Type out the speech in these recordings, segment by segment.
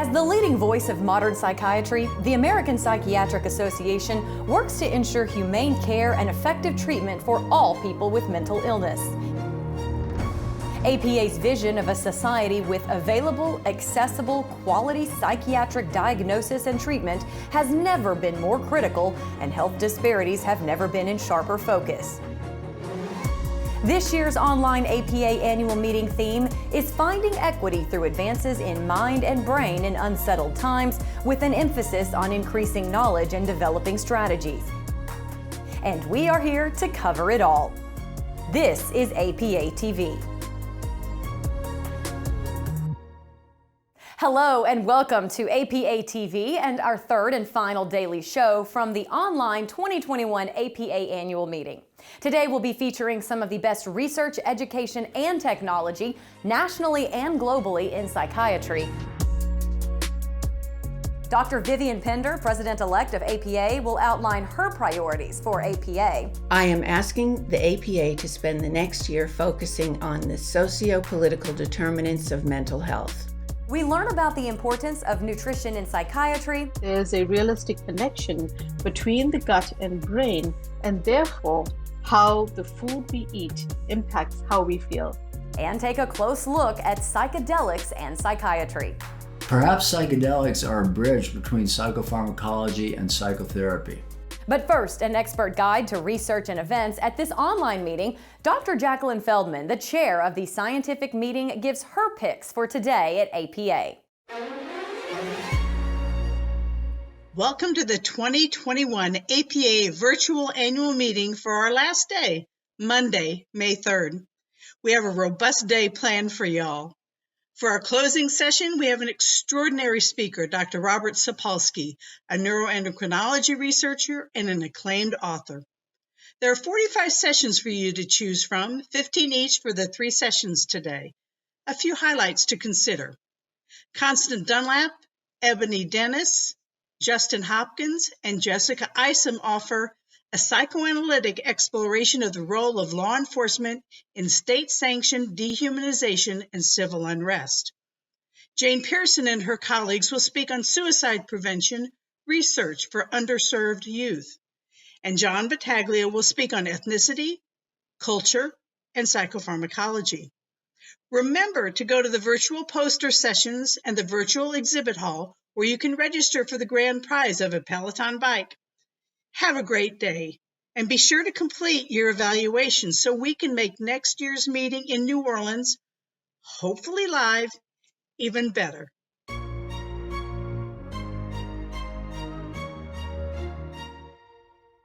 As the leading voice of modern psychiatry, the American Psychiatric Association works to ensure humane care and effective treatment for all people with mental illness. APA's vision of a society with available, accessible, quality psychiatric diagnosis and treatment has never been more critical, and health disparities have never been in sharper focus. This year's online APA annual meeting theme is Finding Equity Through Advances in Mind and Brain in Unsettled Times, with an emphasis on increasing knowledge and developing strategies. And we are here to cover it all. This is APA TV. Hello and welcome to APA TV and our third and final daily show from the online 2021 APA annual meeting. Today we'll be featuring some of the best research, education, and technology nationally and globally in psychiatry. Dr. Vivian Pender, President-elect of APA, will outline her priorities for APA. I am asking the APA to spend the next year focusing on the socio-political determinants of mental health. We learn about the importance of nutrition in psychiatry. There's a realistic connection between the gut and brain, and therefore how the food we eat impacts how we feel. And take a close look at psychedelics and psychiatry. Perhaps psychedelics are a bridge between psychopharmacology and psychotherapy. But first, an expert guide to research and events. At this online meeting, Dr. Jacqueline Feldman, the chair of the scientific meeting, gives her picks for today at APA. Welcome to the 2021 APA virtual annual meeting for our last day, Monday, May 3rd. We have a robust day planned for y'all. For our closing session, we have an extraordinary speaker, Dr. Robert Sapolsky, a neuroendocrinology researcher and an acclaimed author. There are 45 sessions for you to choose from, 15 each for the 3 sessions today. A few highlights to consider. Constance Dunlap, Ebony Dennis, Justin Hopkins, and Jessica Isom offer a psychoanalytic exploration of the role of law enforcement in state-sanctioned dehumanization and civil unrest. Jane Pearson and her colleagues will speak on suicide prevention research for underserved youth. And John Battaglia will speak on ethnicity, culture, and psychopharmacology. Remember to go to the virtual poster sessions and the virtual exhibit hall, where you can register for the grand prize of a Peloton bike. Have a great day, and be sure to complete your evaluation so we can make next year's meeting in New Orleans, hopefully live, even better.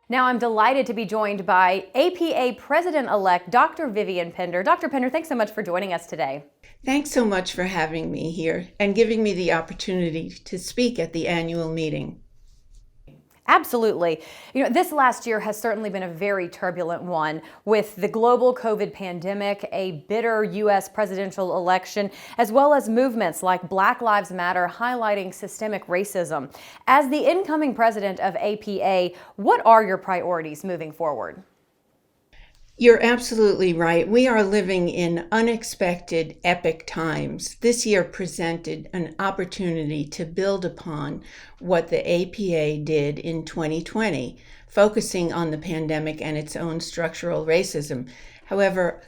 Now I'm delighted to be joined by APA President-elect Dr. Vivian Pender. Dr. Pender, thanks so much for joining us today. Thanks so much for having me here and giving me the opportunity to speak at the annual meeting. Absolutely. This last year has certainly been a very turbulent one, with the global COVID pandemic, a bitter U.S. presidential election, as well as movements like Black Lives Matter highlighting systemic racism. As the incoming president of APA, what are your priorities moving forward? You're absolutely right. We are living in unexpected, epic times. This year presented an opportunity to build upon what the APA did in 2020, focusing on the pandemic and its own structural racism. However,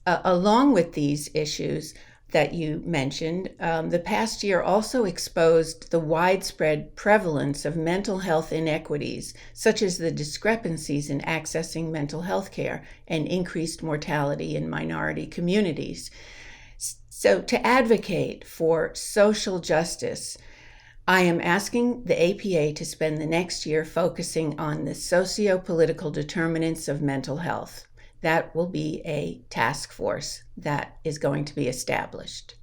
along with these issues that you mentioned, the past year also exposed the widespread prevalence of mental health inequities, such as the discrepancies in accessing mental health care and increased mortality in minority communities. So to advocate for social justice, I am asking the APA to spend the next year focusing on the socio-political determinants of mental health. That will be a task force that is going to be established.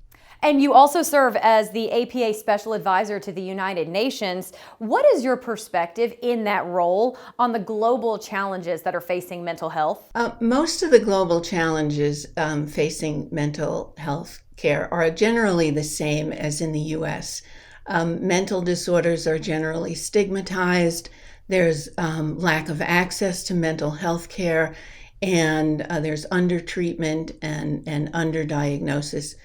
And you also serve as the APA Special Advisor to the United Nations. What is your perspective in that role on the global challenges that are facing mental health? Most of the global challenges facing mental health care are generally the same as in the U.S. Mental disorders are generally stigmatized. There's lack of access to mental health care, and there's undertreatment and underdiagnosis.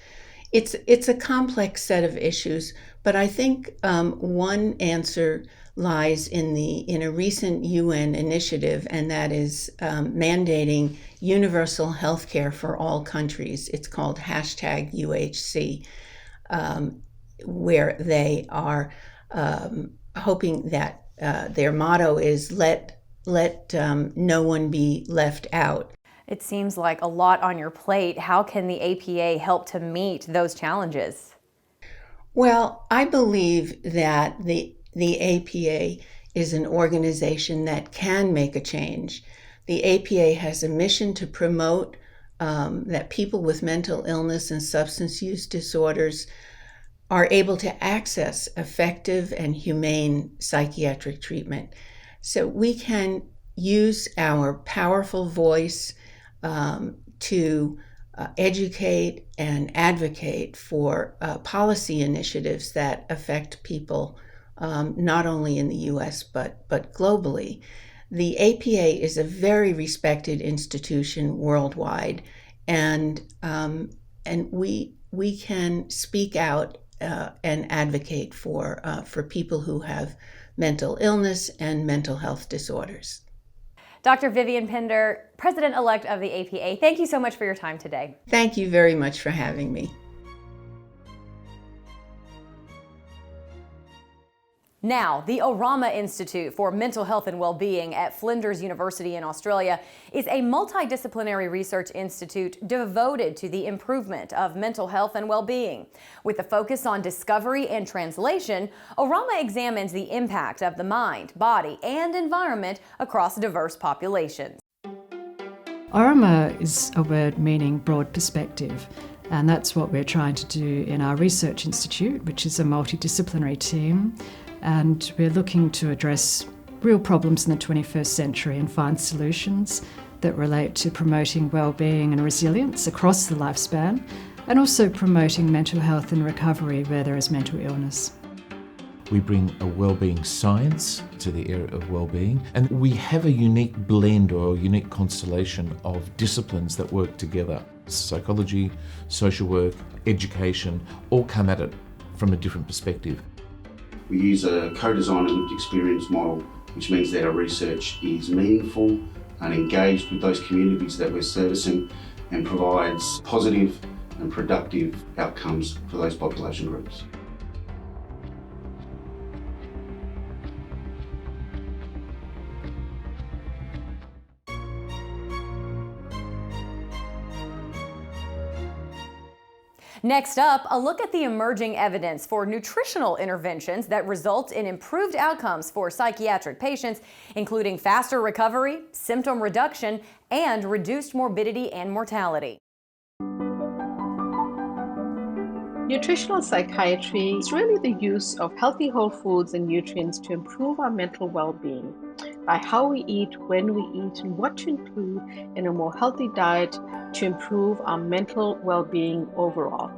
It's a complex set of issues, but I think one answer lies in a recent UN initiative, and that is mandating universal health care for all countries. It's called #UHC, where they are hoping that their motto is let no one be left out. It seems like a lot on your plate. How can the APA help to meet those challenges? Well, I believe that the APA is an organization that can make a change. The APA has a mission to promote that people with mental illness and substance use disorders are able to access effective and humane psychiatric treatment. So we can use our powerful voice to educate and advocate for policy initiatives that affect people not only in the US but globally. The APA is a very respected institution worldwide, and we can speak out and advocate for people who have mental illness and mental health disorders. Dr. Vivian Pender, President-elect of the APA, thank you so much for your time today. Thank you very much for having me. Now, the Órama Institute for Mental Health and Wellbeing at Flinders University in Australia is a multidisciplinary research institute devoted to the improvement of mental health and well-being. With a focus on discovery and translation, Órama examines the impact of the mind, body, and environment across diverse populations. Órama is a word meaning broad perspective, and that's what we're trying to do in our research institute, which is a multidisciplinary team. And we're looking to address real problems in the 21st century and find solutions that relate to promoting well-being and resilience across the lifespan, and also promoting mental health and recovery where there is mental illness. We bring a wellbeing science to the area of wellbeing, and we have a unique blend or a unique constellation of disciplines that work together. Psychology, social work, education, all come at it from a different perspective. We use a co-design and lived experience model, which means that our research is meaningful and engaged with those communities that we're servicing and provides positive and productive outcomes for those population groups. Next up, a look at the emerging evidence for nutritional interventions that result in improved outcomes for psychiatric patients, including faster recovery, symptom reduction, and reduced morbidity and mortality. Nutritional psychiatry is really the use of healthy whole foods and nutrients to improve our mental well-being by how we eat, when we eat, and what to include in a more healthy diet to improve our mental well-being overall.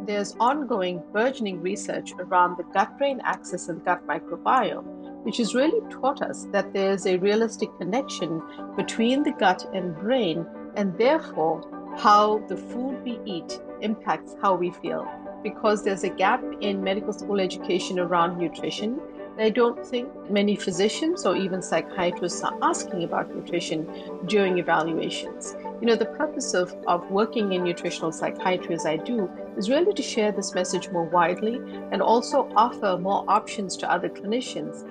There's ongoing burgeoning research around the gut-brain axis and gut microbiome, which has really taught us that there's a realistic connection between the gut and brain, and therefore how the food we eat impacts how we feel. Because there's a gap in medical school education around nutrition, I don't think many physicians or even psychiatrists are asking about nutrition during evaluations. You know, the purpose of working in nutritional psychiatry as I do is really to share this message more widely and also offer more options to other clinicians.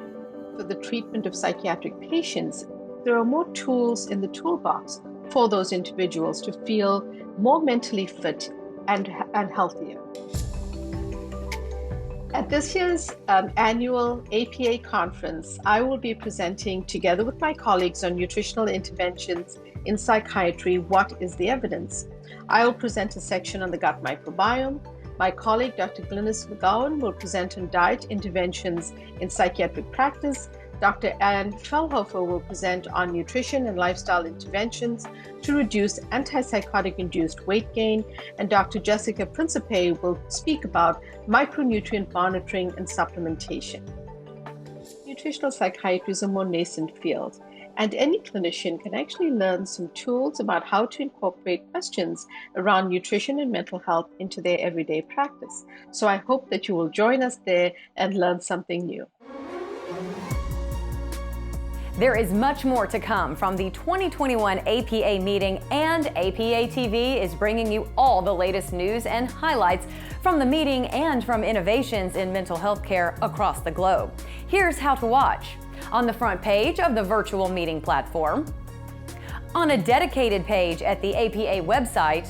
For the treatment of psychiatric patients, there are more tools in the toolbox for those individuals to feel more mentally fit and healthier. At this year's annual APA conference, I will be presenting, together with my colleagues on nutritional interventions in psychiatry, What is the Evidence? I will present a section on the gut microbiome. My colleague, Dr. Glynis McGowan, will present on diet interventions in psychiatric practice. Dr. Ann Fellhofer will present on nutrition and lifestyle interventions to reduce antipsychotic-induced weight gain, and Dr. Jessica Principe will speak about micronutrient monitoring and supplementation. Nutritional psychiatry is a more nascent field. And any clinician can actually learn some tools about how to incorporate questions around nutrition and mental health into their everyday practice. So I hope that you will join us there and learn something new. There is much more to come from the 2021 APA meeting, and APA TV is bringing you all the latest news and highlights from the meeting and from innovations in mental health care across the globe. Here's how to watch. On the front page of the virtual meeting platform, on a dedicated page at the APA website,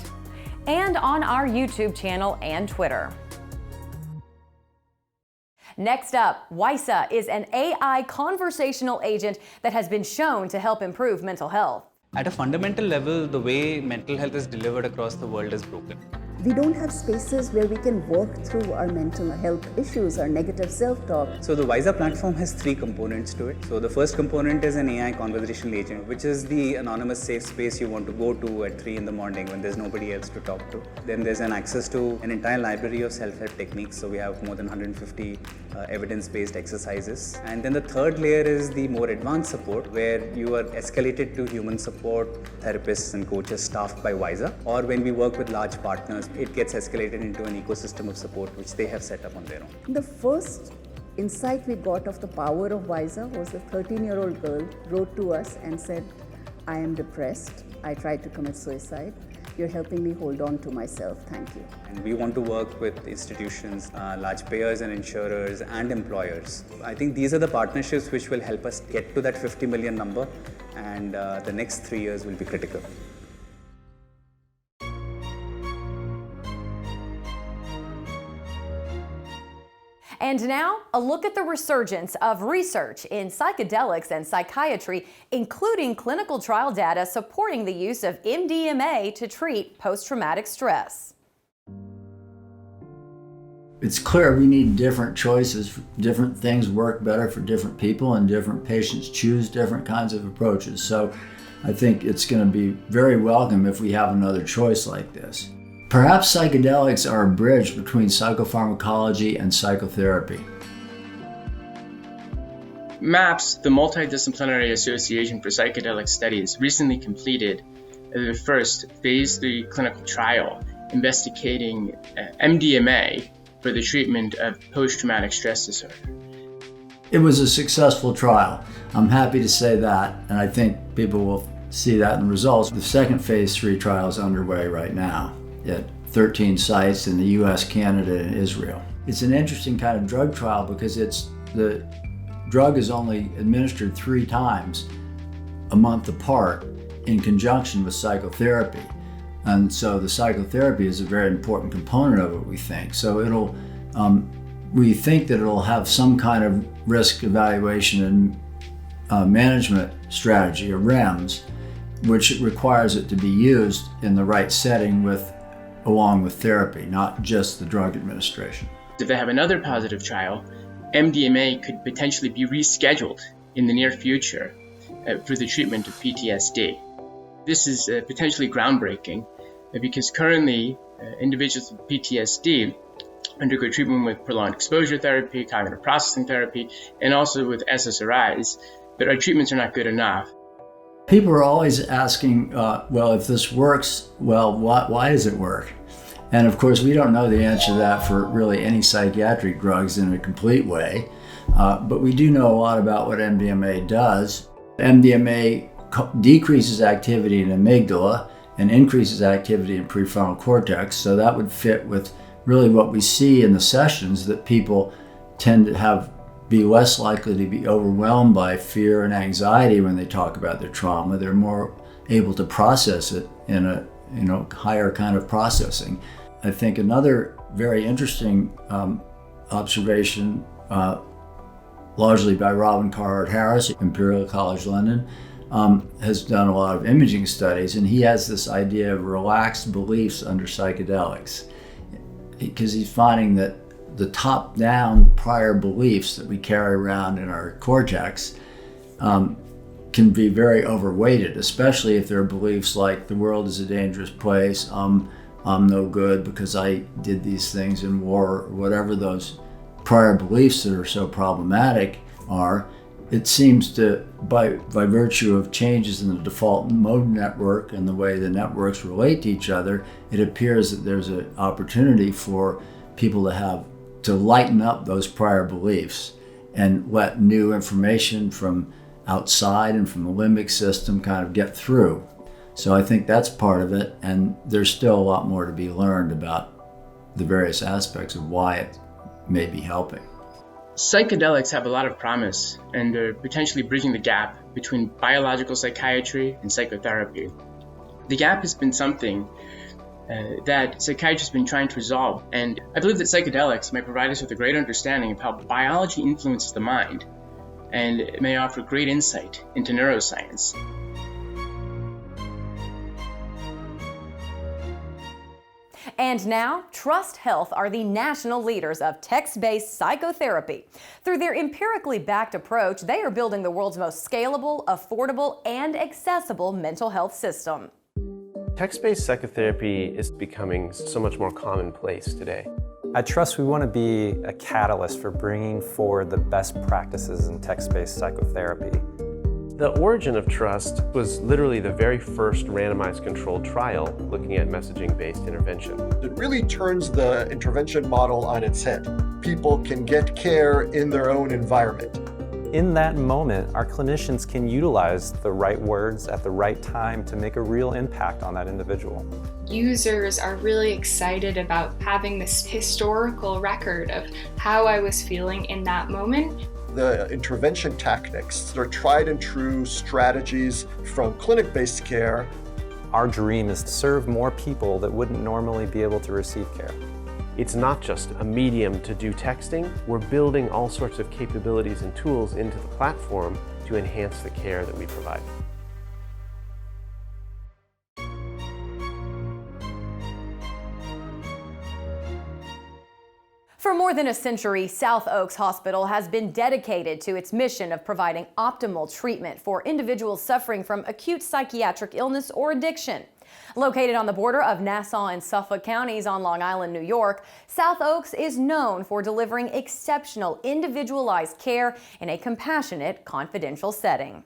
and on our YouTube channel and Twitter. Next up, Wysa is an AI conversational agent that has been shown to help improve mental health. At a fundamental level, the way mental health is delivered across the world is broken. We don't have spaces where we can work through our mental health issues, our negative self-talk. So the Wysa platform has 3 components to it. So the first component is an AI conversational agent, which is the anonymous safe space you want to go to at 3 in the morning when there's nobody else to talk to. Then there's an access to an entire library of self-help techniques. So we have more than 150 evidence-based exercises. And then the third layer is the more advanced support, where you are escalated to human support, therapists and coaches staffed by Wysa. Or when we work with large partners, it gets escalated into an ecosystem of support which they have set up on their own. The first insight we got of the power of Wysa was a 13-year-old girl wrote to us and said, I am depressed, I tried to commit suicide. You're helping me hold on to myself, thank you. And we want to work with institutions, large payers and insurers and employers. I think these are the partnerships which will help us get to that 50 million number, and the next 3 years will be critical. And now, a look at the resurgence of research in psychedelics and psychiatry, including clinical trial data supporting the use of MDMA to treat post-traumatic stress. It's clear we need different choices. Different things work better for different people, and different patients choose different kinds of approaches. So I think it's going to be very welcome if we have another choice like this. Perhaps psychedelics are a bridge between psychopharmacology and psychotherapy. MAPS, the Multidisciplinary Association for Psychedelic Studies, recently completed the first phase 3 clinical trial investigating MDMA for the treatment of post-traumatic stress disorder. It was a successful trial. I'm happy to say that, and I think people will see that in the results. The second phase 3 trial is underway right now at 13 sites in the US, Canada, and Israel. It's an interesting kind of drug trial because the drug is only administered 3 times a month apart in conjunction with psychotherapy. And so the psychotherapy is a very important component of it, we think. So we think that it'll have some kind of risk evaluation and management strategy, or REMS, which requires it to be used in the right setting along with therapy, not just the drug administration. If they have another positive trial, MDMA could potentially be rescheduled in the near future for the treatment of PTSD. This is potentially groundbreaking because currently individuals with PTSD undergo treatment with prolonged exposure therapy, cognitive processing therapy, and also with SSRIs, but our treatments are not good enough. People are always asking, well, if this works, well, why does it work? And of course, we don't know the answer to that for really any psychiatric drugs in a complete way, but we do know a lot about what MDMA does. MDMA decreases activity in amygdala and increases activity in prefrontal cortex, so that would fit with really what we see in the sessions, that people tend to be less likely to be overwhelmed by fear and anxiety when they talk about their trauma. They're more able to process it in a higher kind of processing. I think another very interesting observation, largely by Robin Carhart-Harris at Imperial College London, has done a lot of imaging studies, and he has this idea of relaxed beliefs under psychedelics, because he's finding that the top-down prior beliefs that we carry around in our cortex can be very overweighted, especially if there are beliefs like the world is a dangerous place, I'm no good because I did these things in war, or whatever those prior beliefs that are so problematic are. it seems to, by virtue of changes in the default mode network and the way the networks relate to each other, it appears that there's an opportunity for people to lighten up those prior beliefs and let new information from outside and from the limbic system kind of get through. So I think that's part of it, and there's still a lot more to be learned about the various aspects of why it may be helping. Psychedelics have a lot of promise and are potentially bridging the gap between biological psychiatry and psychotherapy. The gap has been something that psychiatrists have been trying to resolve, and I believe that psychedelics may provide us with a great understanding of how biology influences the mind, and it may offer great insight into neuroscience. And now, Trusst Health are the national leaders of text-based psychotherapy. Through their empirically backed approach, they are building the world's most scalable, affordable, and accessible mental health system. Text-based psychotherapy is becoming so much more commonplace today. At Trusst, we want to be a catalyst for bringing forward the best practices in text-based psychotherapy. The origin of Trusst was literally the very first randomized controlled trial looking at messaging-based intervention. It really turns the intervention model on its head. People can get care in their own environment. In that moment, our clinicians can utilize the right words at the right time to make a real impact on that individual. Users are really excited about having this historical record of how I was feeling in that moment. The intervention tactics, they're tried and true strategies from clinic-based care. Our dream is to serve more people that wouldn't normally be able to receive care. It's not just a medium to do texting. We're building all sorts of capabilities and tools into the platform to enhance the care that we provide. For more than a century, South Oaks Hospital has been dedicated to its mission of providing optimal treatment for individuals suffering from acute psychiatric illness or addiction. Located on the border of Nassau and Suffolk counties on Long Island, New York, South Oaks is known for delivering exceptional individualized care in a compassionate, confidential setting.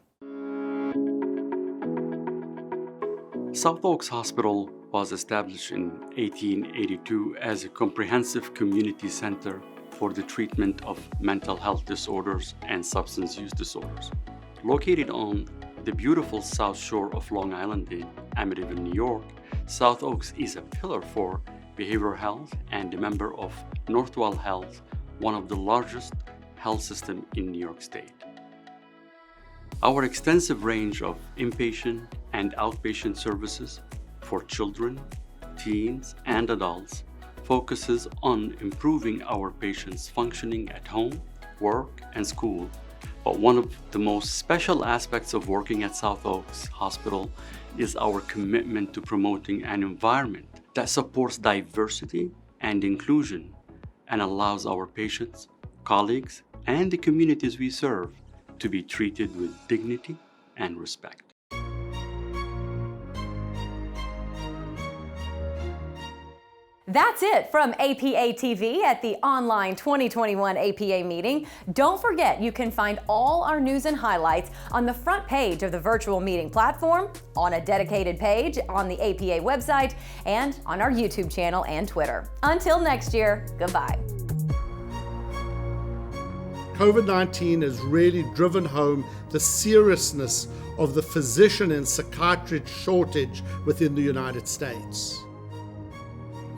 South Oaks Hospital was established in 1882 as a comprehensive community center for the treatment of mental health disorders and substance use disorders. Located on the beautiful South Shore of Long Island in Amityville, New York, South Oaks is a pillar for behavioral health and a member of Northwell Health, one of the largest health systems in New York State. Our extensive range of inpatient and outpatient services for children, teens, and adults focuses on improving our patients' functioning at home, work, and school. But one of the most special aspects of working at South Oaks Hospital is our commitment to promoting an environment that supports diversity and inclusion and allows our patients, colleagues, and the communities we serve to be treated with dignity and respect. That's it from APA TV at the online 2021 APA meeting. Don't forget you can find all our news and highlights on the front page of the virtual meeting platform, on a dedicated page on the APA website, and on our YouTube channel and Twitter. Until next year, goodbye. COVID-19 has really driven home the seriousness of the physician and psychiatrist shortage within the United States.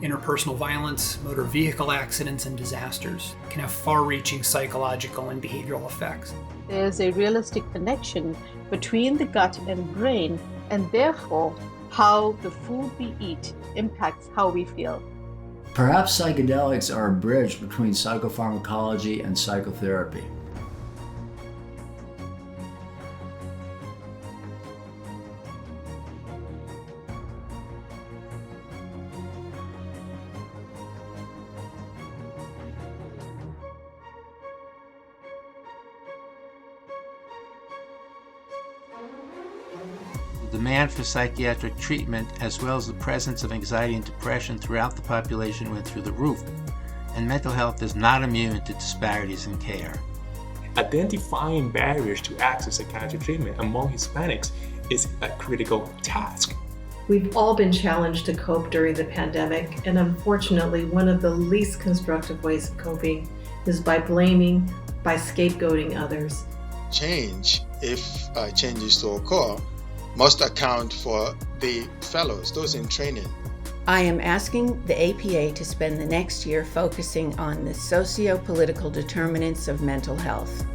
Interpersonal violence, motor vehicle accidents, and disasters can have far-reaching psychological and behavioral effects. There's a realistic connection between the gut and brain, and therefore how the food we eat impacts how we feel. Perhaps psychedelics are a bridge between psychopharmacology and psychotherapy. The demand for psychiatric treatment, as well as the presence of anxiety and depression throughout the population, went through the roof, and mental health is not immune to disparities in care. identifying barriers to access psychiatric treatment among Hispanics is a critical task. We've all been challenged to cope during the pandemic, and unfortunately, one of the least constructive ways of coping is by blaming, by scapegoating others. Change, if change is to occur, must account for the fellows, those in training. I am asking the APA to spend the next year focusing on the socio-political determinants of mental health.